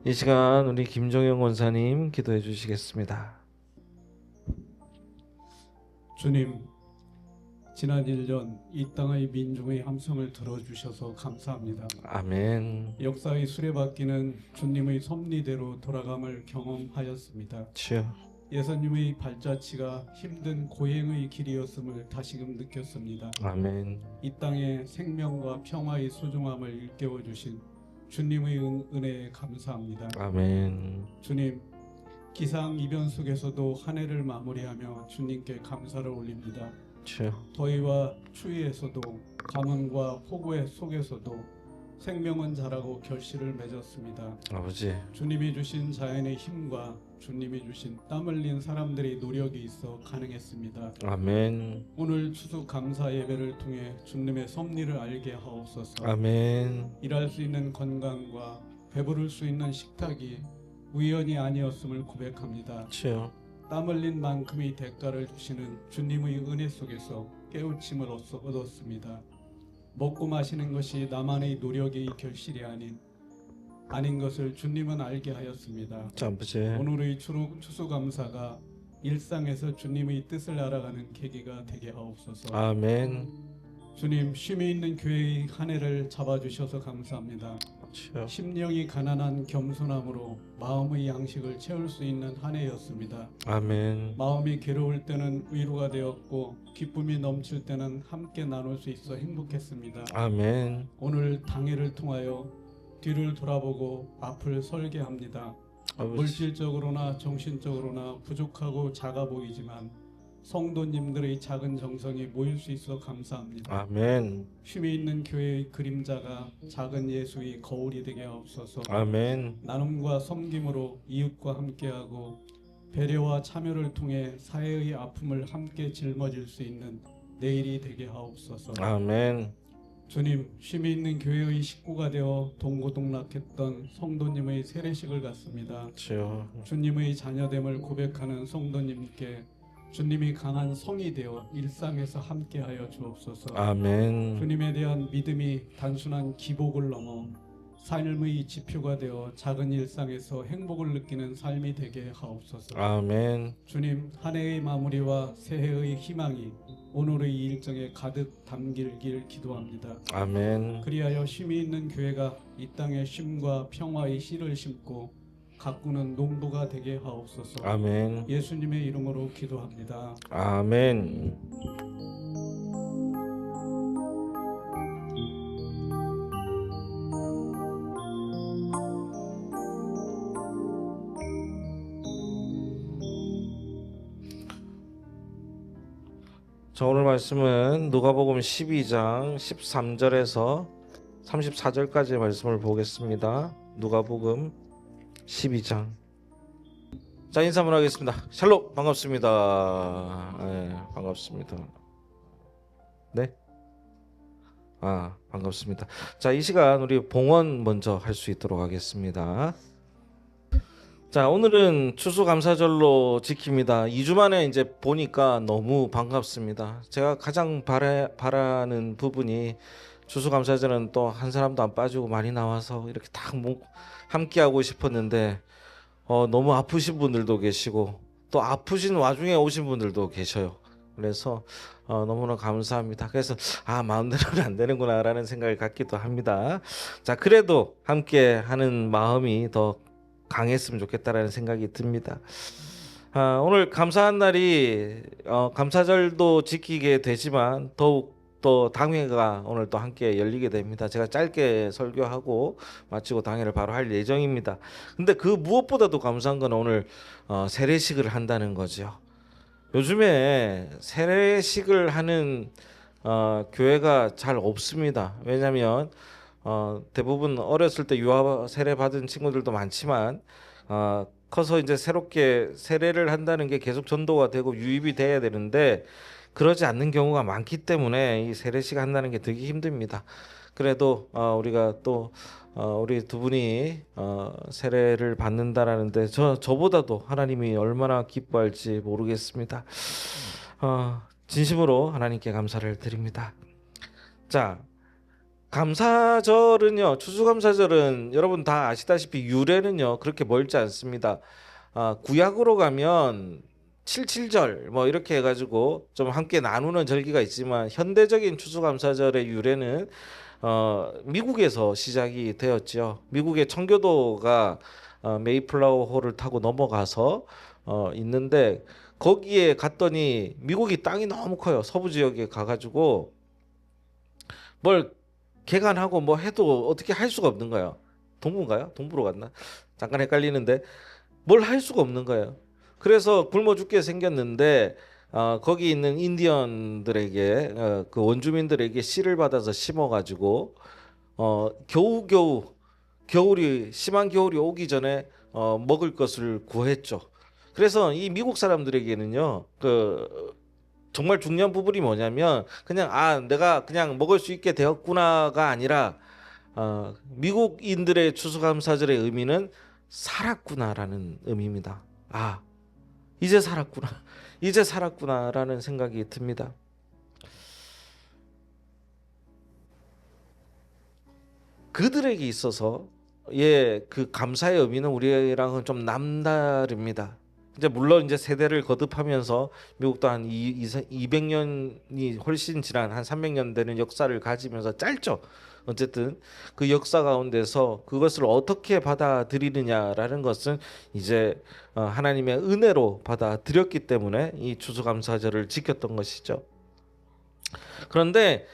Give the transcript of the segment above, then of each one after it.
이 시간 우리 김종영 원사님 기도해 주시겠습니다. 주님, 지난 1년 이 땅의 민중의 함성을 들어주셔서 감사합니다. 아멘. 역사의 수레바퀴는 주님의 섭리대로 돌아감을 경험하였습니다. 주여. 예수님의 발자취가 힘든 고행의 길이었음을 다시금 느꼈습니다. 아멘. 이 땅의 생명과 평화의 소중함을 일깨워 주신 주님의 은혜에 감사합니다. 아멘. 주님, 기상 이변 속에서도 한 해를 마무리하며 주님께 감사를 올립니다. 주여. 더위와 추위에서도 가뭄과 폭우 속에서도 생명은 자라고 결실을 맺었습니다. 아버지. 주님이 주신 자연의 힘과 주님이 주신 땀 흘린 사람들의 노력이 있어 가능했습니다. 아멘. 오늘 추수 감사 예배를 통해 주님의 섭리를 알게 하옵소서. 아멘. 일할 수 있는 건강과 배부를 수 있는 식탁이 우연이 아니었음을 고백합니다. 주여. 땀 흘린 만큼의 대가를 주시는 주님의 은혜 속에서 깨우침을 얻었습니다. 먹고 마시는 것이 나만의 노력의 결실이 아닌 것을 주님은 알게 하였습니다. 아버지. 오늘의 추수감사가 일상에서 주님의 뜻을 알아가는 계기가 되게 하옵소서. 아멘. 주님, 쉼이 있는 교회의 한 해를 잡아주셔서 감사합니다. 주여. 심령이 가난한 겸손함으로 마음의 양식을 채울 수 있는 한 해였습니다. 아멘. 마음이 괴로울 때는 위로가 되었고 기쁨이 넘칠 때는 함께 나눌 수 있어 행복했습니다. 아멘. 오늘 당회를 통하여 뒤를 돌아보고 앞을 설계합니다. 아버지. 물질적으로나 정신적으로나 부족하고 작아 보이지만 성도님들의 작은 정성이 모일 수 있어 감사합니다. 아멘. 쉼이 있는 교회의 그림자가 작은 예수의 거울이 되게 하옵소서. 아멘. 나눔과 섬김으로 이웃과 함께하고 배려와 참여를 통해 사회의 아픔을 함께 짊어질 수 있는 내일이 되게 하옵소서. 아멘. 주님, 쉼이 있는 교회의 식구가 되어 동고동락했던 성도님의 세례식을 갖습니다. 주여. 주님의 자녀됨을 고백하는 성도님께 주님이 강한 성이 되어 일상에서 함께하여 주옵소서. 아멘. 주님에 대한 믿음이 단순한 기복을 넘어 삶의 지표가 되어 작은 일상에서 행복을 느끼는 삶이 되게 하옵소서. 아멘. 주님, 한 해의 마무리와 새해의 희망이 오늘의 일정에 가득 담길길 기도합니다. 아멘. 그리하여 쉼이 있는 교회가 이 땅에 쉼과 평화의 씨를 심고 가꾸는 농부가 되게 하옵소서. 아멘. 예수님의 이름으로 기도합니다. 아멘. 자, 오늘 말씀은 누가복음 12장 13절에서 34절까지의 말씀을 보겠습니다. 누가복음 12장. 자, 인사 한번 하겠습니다. 샬롬, 반갑습니다. 네, 반갑습니다. 네? 반갑습니다. 자, 이 시간 우리 봉헌 먼저 할 수 있도록 하겠습니다. 자, 오늘은 추수감사절로 지킵니다. 2주 만에 이제 보니까 너무 반갑습니다. 제가 가장 바라는 부분이 추수감사절은 또 한 사람도 안 빠지고 많이 나와서 이렇게 딱 함께하고 싶었는데 너무 아프신 분들도 계시고 또 아프신 와중에 오신 분들도 계셔요. 그래서 너무나 감사합니다. 그래서 마음대로는 안 되는구나라는 생각을 갖기도 합니다. 자, 그래도 함께 하는 마음이 더 강했으면 좋겠다라는 생각이 듭니다. 오늘 감사한 날이 감사절도 지키게 되지만 더욱 또 당회가 오늘 또 함께 열리게 됩니다. 제가 짧게 설교하고 마치고 당회를 바로 할 예정입니다. 근데 그 무엇보다도 감사한 건 오늘 세례식을 한다는 거죠. 요즘에 세례식을 하는 교회가 잘 없습니다. 왜냐하면 대부분 어렸을 때 유아 세례 받은 친구들도 많지만 커서 이제 새롭게 세례를 한다는 게 계속 전도가 되고 유입이 돼야 되는데 그러지 않는 경우가 많기 때문에 이 세례식 한다는 게 되게 힘듭니다. 그래도 우리가 또 우리 두 분이 세례를 받는다라는데 저보다도 하나님이 얼마나 기뻐할지 모르겠습니다. 진심으로 하나님께 감사를 드립니다. 자, 감사절은요, 추수감사절은 여러분 다 아시다시피 유래는요 그렇게 멀지 않습니다. 구약으로 가면 칠칠절 뭐 이렇게 해가지고 좀 함께 나누는 절기가 있지만 현대적인 추수감사절의 유래는 미국에서 시작이 되었죠. 미국의 청교도가 메이플라워 호를 타고 넘어가서 있는데 거기에 갔더니 미국이 땅이 너무 커요. 서부 지역에 가가지고 뭘 개간하고 뭐 해도 어떻게 할 수가 없는 거예요. 동부인가요? 동부로 갔나? 잠깐 헷갈리는데 뭘 할 수가 없는 거예요. 그래서 굶어 죽게 생겼는데 거기 있는 인디언들에게 그 원주민들에게 씨를 받아서 심어가지고 겨우겨우 겨울이 심한 겨울이 오기 전에 먹을 것을 구했죠. 그래서 이 미국 사람들에게는요 그 정말 중요한 부분이 뭐냐면 그냥 내가 그냥 먹을 수 있게 되었구나가 아니라 미국인들의 추수감사절의 의미는 살았구나라는 의미입니다. 이제 살았구나. 이제 살았구나라는 생각이 듭니다. 그들에게 있어서 그 감사의 의미는 우리랑은 좀 남다릅니다. 이제 물론 이제 세대를 거듭하면서 미국도 한 200년이 훨씬 지난 한 300년 되는 역사를 가지면서 짧죠. 어쨌든 그 역사 가운데서 그것을 어떻게 받아들이느냐라는 것은 이제 하나님의 은혜로 받아들였기 때문에 이 추수감사절을 지켰던 것이죠. 그런데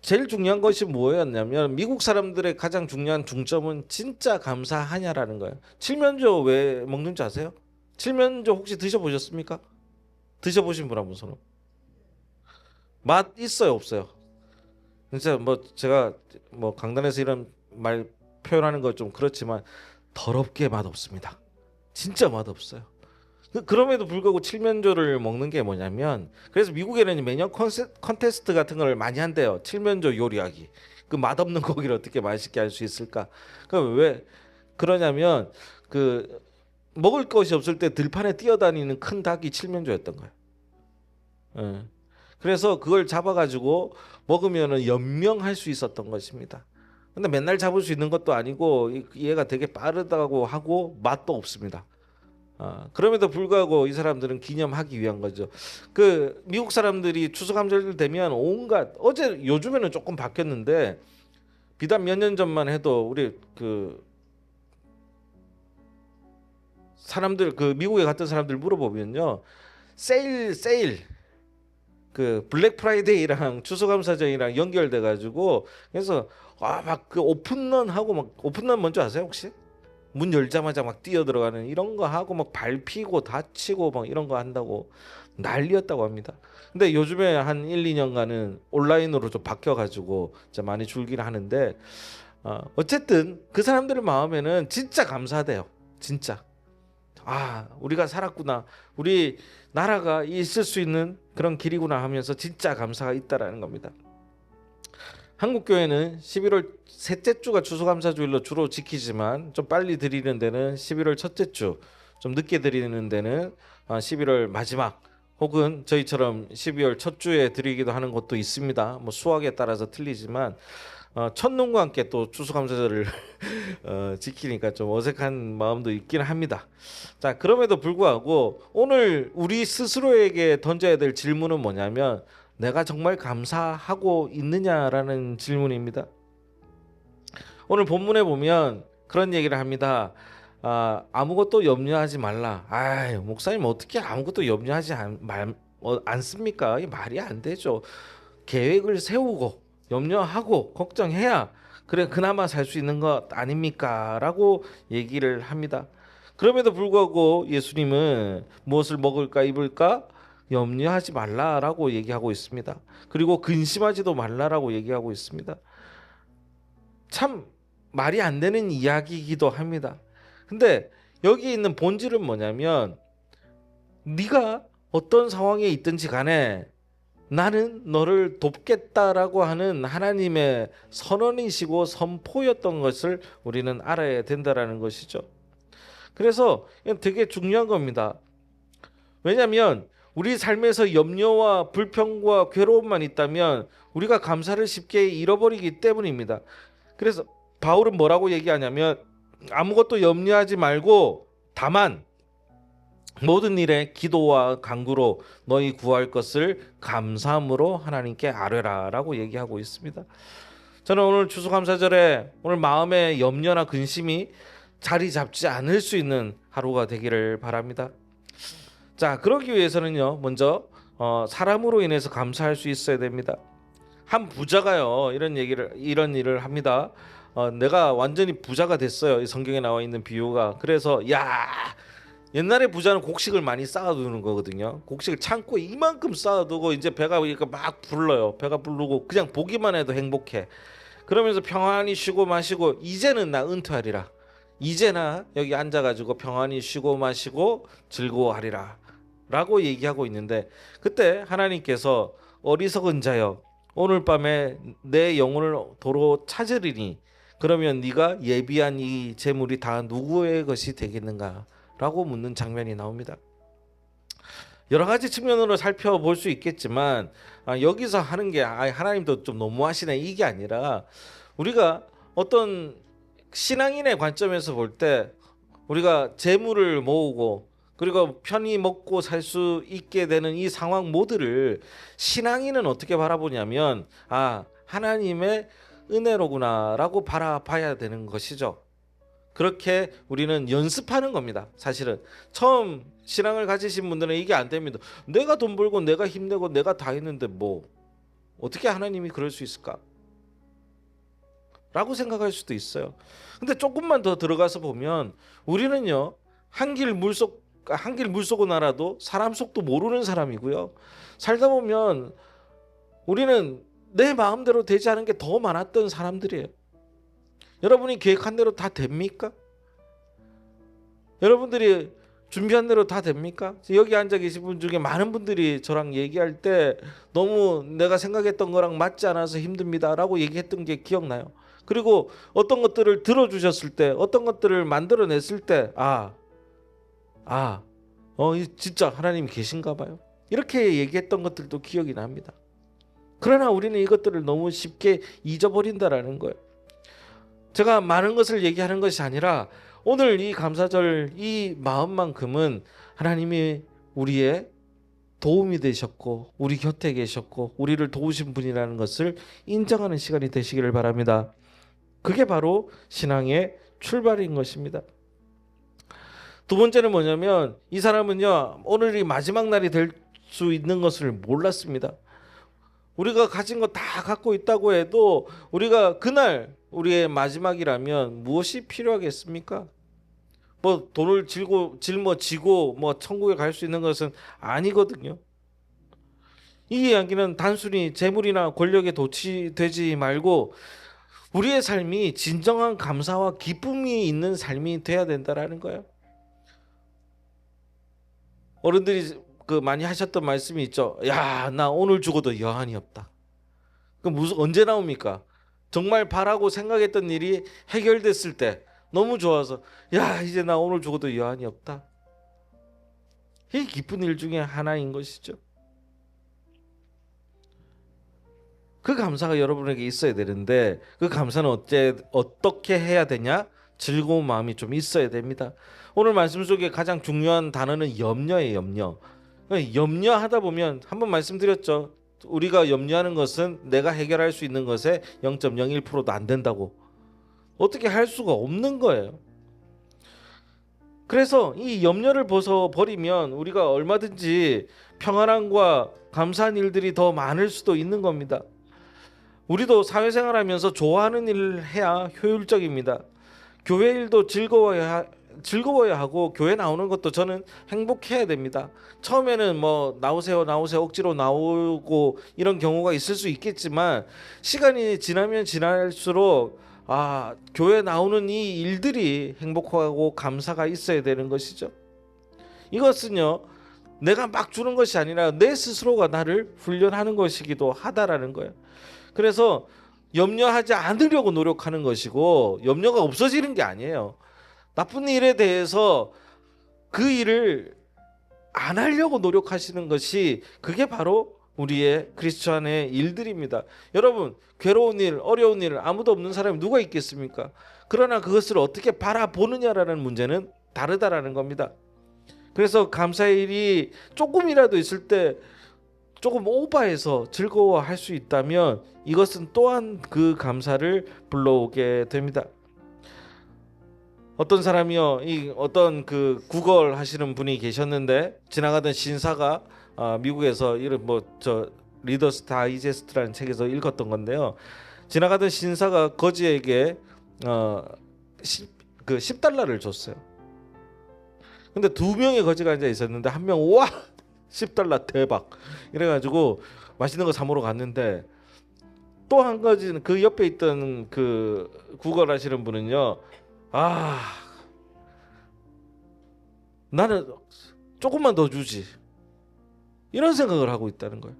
제일 중요한 것이 뭐였냐면 미국 사람들의 가장 중요한 중점은 진짜 감사하냐라는 거예요. 칠면조 왜 먹는지 아세요? 칠면조 혹시 드셔보셨습니까? 드셔보신 분 한번 손으로. 맛 있어요, 없어요? 진짜 뭐 제가 뭐 강단에서 이런 말 표현하는 거 좀 그렇지만 더럽게 맛 없습니다. 진짜 맛 없어요. 그럼에도 불구하고 칠면조를 먹는 게 뭐냐면 그래서 미국에는 매년 컨테스트 같은 걸 많이 한대요. 칠면조 요리하기. 그 맛없는 고기를 어떻게 맛있게 할 수 있을까? 왜 그러냐면 그 먹을 것이 없을 때 들판에 뛰어다니는 큰 닭이 칠면조였던 거예요. 예. 그래서 그걸 잡아가지고 먹으면은 연명할 수 있었던 것입니다. 근데 맨날 잡을 수 있는 것도 아니고 얘가 되게 빠르다고 하고 맛도 없습니다. 그럼에도 불구하고 이 사람들은 기념하기 위한 거죠. 그 미국 사람들이 추수감사절 되면 온갖 요즘에는 조금 바뀌었는데 비단 몇 년 전만 해도 우리 그 사람들 그 미국에 갔던 사람들 물어보면요 세일 그 블랙 프라이데이랑 추수감사절이랑 연결돼 가지고 그래서 막 그 오픈런 하고 막 오픈런 뭔지 아세요 혹시? 문 열자마자 막 뛰어 들어가는 이런 거 하고 막 밟히고 다치고 막 이런 거 한다고 난리였다고 합니다. 근데 요즘에 한 1, 2년간은 온라인으로 좀 바뀌어 가지고 많이 줄긴 하는데 어쨌든 그 사람들의 마음에는 진짜 감사돼요. 진짜. 우리가 살았구나. 우리 나라가 있을 수 있는 그런 길이구나 하면서 진짜 감사가 있다라는 겁니다. 한국 교회는 11월 셋째 주가 추수감사주일로 주로 지키지만 좀 빨리 드리는 데는 11월 첫째 주, 좀 늦게 드리는 데는 11월 마지막 혹은 저희처럼 12월 첫 주에 드리기도 하는 곳도 있습니다. 뭐 수학에 따라서 틀리지만 첫눈과 함께 또 추수감사절을 지키니까 좀 어색한 마음도 있긴 합니다. 자, 그럼에도 불구하고 오늘 우리 스스로에게 던져야 될 질문은 뭐냐면 내가 정말 감사하고 있느냐라는 질문입니다. 오늘 본문에 보면 그런 얘기를 합니다. 아무것도 염려하지 말라. 목사님 어떻게 아무것도 염려하지 않습니까? 이 말이 안 되죠. 계획을 세우고 염려하고 걱정해야 그래 그나마 살 수 있는 것 아닙니까? 라고 얘기를 합니다. 그럼에도 불구하고 예수님은 무엇을 먹을까 입을까 염려하지 말라라고 얘기하고 있습니다. 그리고 근심하지도 말라라고 얘기하고 있습니다. 참 말이 안 되는 이야기이기도 합니다. 근데 여기 있는 본질은 뭐냐면 네가 어떤 상황에 있든지 간에 나는 너를 돕겠다라고 하는 하나님의 선언이시고 선포였던 것을 우리는 알아야 된다라는 것이죠. 그래서 이건 되게 중요한 겁니다. 왜냐하면 우리 삶에서 염려와 불평과 괴로움만 있다면 우리가 감사를 쉽게 잃어버리기 때문입니다. 그래서 바울은 뭐라고 얘기하냐면 아무것도 염려하지 말고 다만 모든 일에 기도와 간구로 너희 구할 것을 감사함으로 하나님께 아뢰라라고 얘기하고 있습니다. 저는 오늘 추수감사절에 오늘 마음의 염려나 근심이 자리 잡지 않을 수 있는 하루가 되기를 바랍니다. 자, 그러기 위해서는요, 먼저 사람으로 인해서 감사할 수 있어야 됩니다. 한 부자가요 이런 일을 합니다. 내가 완전히 부자가 됐어요. 이 성경에 나와 있는 비유가. 그래서 야, 옛날에 부자는 곡식을 많이 쌓아두는 거거든요. 곡식을 창고에 이만큼 쌓아두고 이제 배가 막 불러요. 배가 부르고 그냥 보기만 해도 행복해. 그러면서 평안히 쉬고 마시고 이제는 나 은퇴하리라. 이제나 여기 앉아가지고 평안히 쉬고 마시고 즐거워하리라 라고 얘기하고 있는데, 그때 하나님께서 어리석은 자여 오늘 밤에 내 영혼을 도로 찾으리니 그러면 네가 예비한 이 재물이 다 누구의 것이 되겠는가 라고 묻는 장면이 나옵니다. 여러 가지 측면으로 살펴볼 수 있겠지만 여기서 하는 게 하나님도 좀 너무하시네 이게 아니라, 우리가 어떤 신앙인의 관점에서 볼 때 우리가 재물을 모으고 그리고 편히 먹고 살 수 있게 되는 이 상황 모두를 신앙인은 어떻게 바라보냐면 하나님의 은혜로구나라고 바라봐야 되는 것이죠. 그렇게 우리는 연습하는 겁니다. 사실은 처음 신앙을 가지신 분들은 이게 안 됩니다. 내가 돈 벌고 내가 힘내고 내가 다 했는데 뭐 어떻게 하나님이 그럴 수 있을까? 라고 생각할 수도 있어요. 근데 조금만 더 들어가서 보면 우리는요, 한 길 물속은 알아도 사람 속도 모르는 사람이고요. 살다 보면 우리는 내 마음대로 되지 않은 게 더 많았던 사람들이에요. 여러분이 계획한 대로 다 됩니까? 여러분들이 준비한 대로 다 됩니까? 여기 앉아 계신 분 중에 많은 분들이 저랑 얘기할 때 너무 내가 생각했던 거랑 맞지 않아서 힘듭니다 라고 얘기했던 게 기억나요. 그리고 어떤 것들을 들어주셨을 때, 어떤 것들을 만들어냈을 때 진짜 하나님이 계신가 봐요. 이렇게 얘기했던 것들도 기억이 납니다. 그러나 우리는 이것들을 너무 쉽게 잊어버린다라는 거예요. 제가 많은 것을 얘기하는 것이 아니라 오늘 이 감사절 이 마음만큼은 하나님이 우리의 도움이 되셨고 우리 곁에 계셨고 우리를 도우신 분이라는 것을 인정하는 시간이 되시기를 바랍니다. 그게 바로 신앙의 출발인 것입니다. 두 번째는 뭐냐면 이 사람은요, 오늘이 마지막 날이 될 수 있는 것을 몰랐습니다. 우리가 가진 거 다 갖고 있다고 해도 우리가 그날 우리의 마지막이라면 무엇이 필요하겠습니까? 뭐 돈을 짊어지고 뭐 천국에 갈 수 있는 것은 아니거든요. 이 이야기는 단순히 재물이나 권력에 도취되지 말고 우리의 삶이 진정한 감사와 기쁨이 있는 삶이 돼야 된다라는 거예요. 어른들이 많이 하셨던 말씀이 있죠. 야, 나 오늘 죽어도 여한이 없다. 언제 나옵니까? 정말 바라고 생각했던 일이 해결됐을 때 너무 좋아서 야, 이제 나 오늘 죽어도 여한이 없다. 이게 기쁜 일 중에 하나인 것이죠. 그 감사가 여러분에게 있어야 되는데 그 감사는 어떻게 해야 되냐? 즐거운 마음이 좀 있어야 됩니다. 오늘 말씀 속에 가장 중요한 단어는 염려예요. 염려하다 보면 한번 말씀드렸죠. 우리가 염려하는 것은 내가 해결할 수 있는 것의 0.01%도 안 된다고. 어떻게 할 수가 없는 거예요. 그래서 이 염려를 벗어버리면 우리가 얼마든지 평안함과 감사한 일들이 더 많을 수도 있는 겁니다. 우리도 사회생활하면서 좋아하는 일을 해야 효율적입니다. 교회 일도 즐거워야 하고 교회 나오는 것도 저는 행복해야 됩니다. 처음에는 뭐 나오세요 억지로 나오고 이런 경우가 있을 수 있겠지만 시간이 지나면 지날수록 교회 나오는 이 일들이 행복하고 감사가 있어야 되는 것이죠. 이것은요, 내가 막 주는 것이 아니라 내 스스로가 나를 훈련하는 것이기도 하다라는 거예요. 그래서 염려하지 않으려고 노력하는 것이고 염려가 없어지는 게 아니에요. 나쁜 일에 대해서 그 일을 안 하려고 노력하시는 것이 그게 바로 우리의 크리스천의 일들입니다. 여러분, 괴로운 일, 어려운 일 아무도 없는 사람이 누가 있겠습니까? 그러나 그것을 어떻게 바라보느냐라는 문제는 다르다라는 겁니다. 그래서 감사의 일이 조금이라도 있을 때 조금 오버해서 즐거워할 수 있다면 이것은 또한 그 감사를 불러오게 됩니다. 어떤 사람이요, 이 어떤 그 구걸 하시는 분이 계셨는데 지나가던 신사가 미국에서 이런 저 리더스 다이제스트라는 책에서 읽었던 건데요. 지나가던 신사가 거지에게 10달러를 줬어요. 근데 두 명의 거지가 앉아 있었는데 한 명 와 10달러 대박 이래가지고 맛있는 거 사 먹으러 갔는데 또 한 거지는 그 옆에 있던 그 구걸 하시는 분은요, 나는 조금만 더 주지 이런 생각을 하고 있다는 거예요.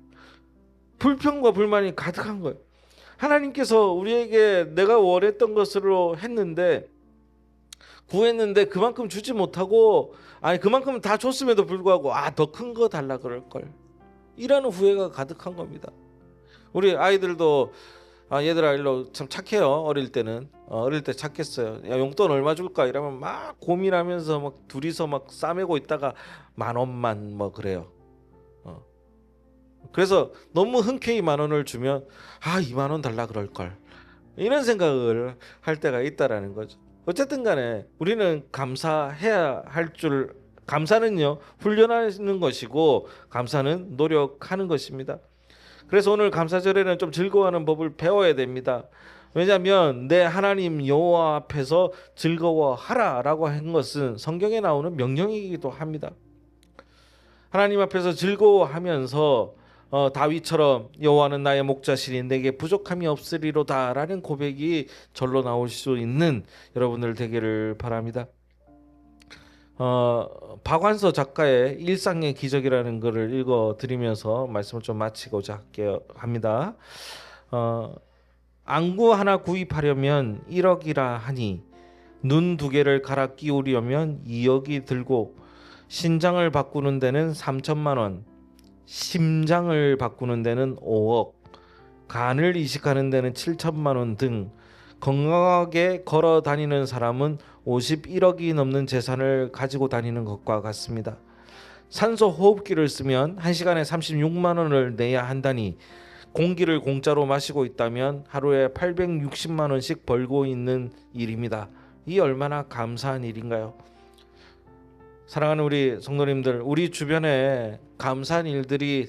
불평과 불만이 가득한 거예요. 하나님께서 우리에게 내가 원했던 것으로 했는데 구했는데 그만큼 주지 못하고 그만큼 다 줬음에도 불구하고 더 큰 거 달라 그럴 걸, 이라는 후회가 가득한 겁니다. 우리 아이들도 얘들아 일로 참 착해요. 어릴 때는 어릴 때 착했어요. 야, 용돈 얼마 줄까 이러면 막 고민하면서 막 둘이서 막 싸매고 있다가 10,000원만 뭐 그래요. 그래서 너무 흔쾌히 10,000원을 주면 20,000원 달라 그럴 걸, 이런 생각을 할 때가 있다라는 거죠. 어쨌든 간에 우리는 감사해야 할 줄, 감사는요 훈련하는 것이고 감사는 노력하는 것입니다. 그래서 오늘 감사절에는 좀 즐거워하는 법을 배워야 됩니다. 왜냐하면 내 하나님 여호와 앞에서 즐거워하라라고 한 것은 성경에 나오는 명령이기도 합니다. 하나님 앞에서 즐거워하면서 다윗처럼 여호와는 나의 목자시니 내게 부족함이 없으리로다라는 고백이 절로 나올 수 있는 여러분들 되기를 바랍니다. 박완서 작가의 일상의 기적이라는 것을 읽어드리면서 말씀을 좀 마치고자 합니다. 안구 하나 구입하려면 1억이라 하니 눈 2개를 갈아 끼우려면 2억이 들고 신장을 바꾸는 데는 3천만 원, 심장을 바꾸는 데는 5억, 간을 이식하는 데는 7천만 원 등 건강하게 걸어 다니는 사람은 51억이 넘는 재산을 가지고 다니는 것과 같습니다. 산소 호흡기를 쓰면 1시간에 36만 원을 내야 한다니 공기를 공짜로 마시고 있다면 하루에 860만 원씩 벌고 있는 일입니다. 이 얼마나 감사한 일인가요? 사랑하는 우리 성도님들, 우리 주변에 감사한 일들이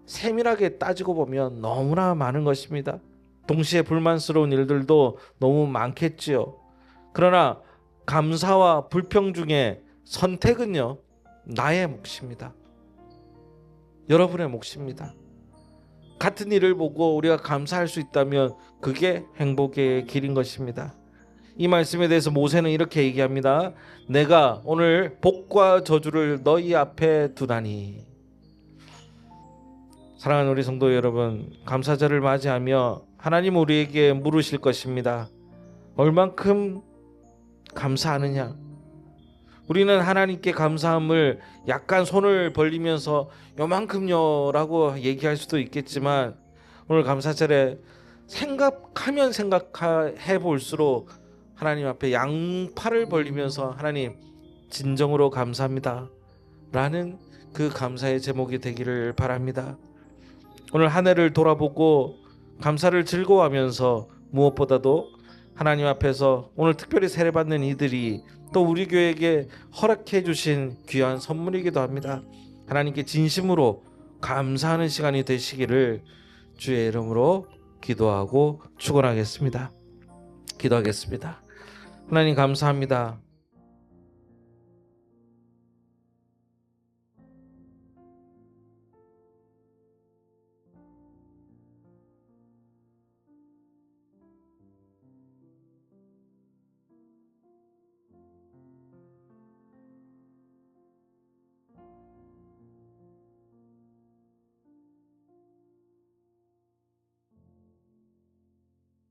세밀하게 따지고 보면 너무나 많은 것입니다. 동시에 불만스러운 일들도 너무 많겠지요. 그러나 감사와 불평 중에 선택은요, 나의 몫입니다. 여러분의 몫입니다. 같은 일을 보고 우리가 감사할 수 있다면 그게 행복의 길인 것입니다. 이 말씀에 대해서 모세는 이렇게 얘기합니다. 내가 오늘 복과 저주를 너희 앞에 두다니. 사랑하는 우리 성도 여러분, 감사절을 맞이하며 하나님 우리에게 물으실 것입니다. 얼만큼 감사하느냐? 우리는 하나님께 감사함을 약간 손을 벌리면서 요만큼요 라고 얘기할 수도 있겠지만, 오늘 감사절에 생각하면 생각해 볼수록 하나님 앞에 양팔을 벌리면서 하나님 진정으로 감사합니다 라는 그 감사의 제목이 되기를 바랍니다. 오늘 한 해를 돌아보고 감사를 즐거워하면서 무엇보다도 하나님 앞에서 오늘 특별히 세례받는 이들이 또 우리 교회에게 허락해 주신 귀한 선물이기도 합니다. 하나님께 진심으로 감사하는 시간이 되시기를 주의 이름으로 기도하고 축원하겠습니다. 기도하겠습니다. 하나님 감사합니다.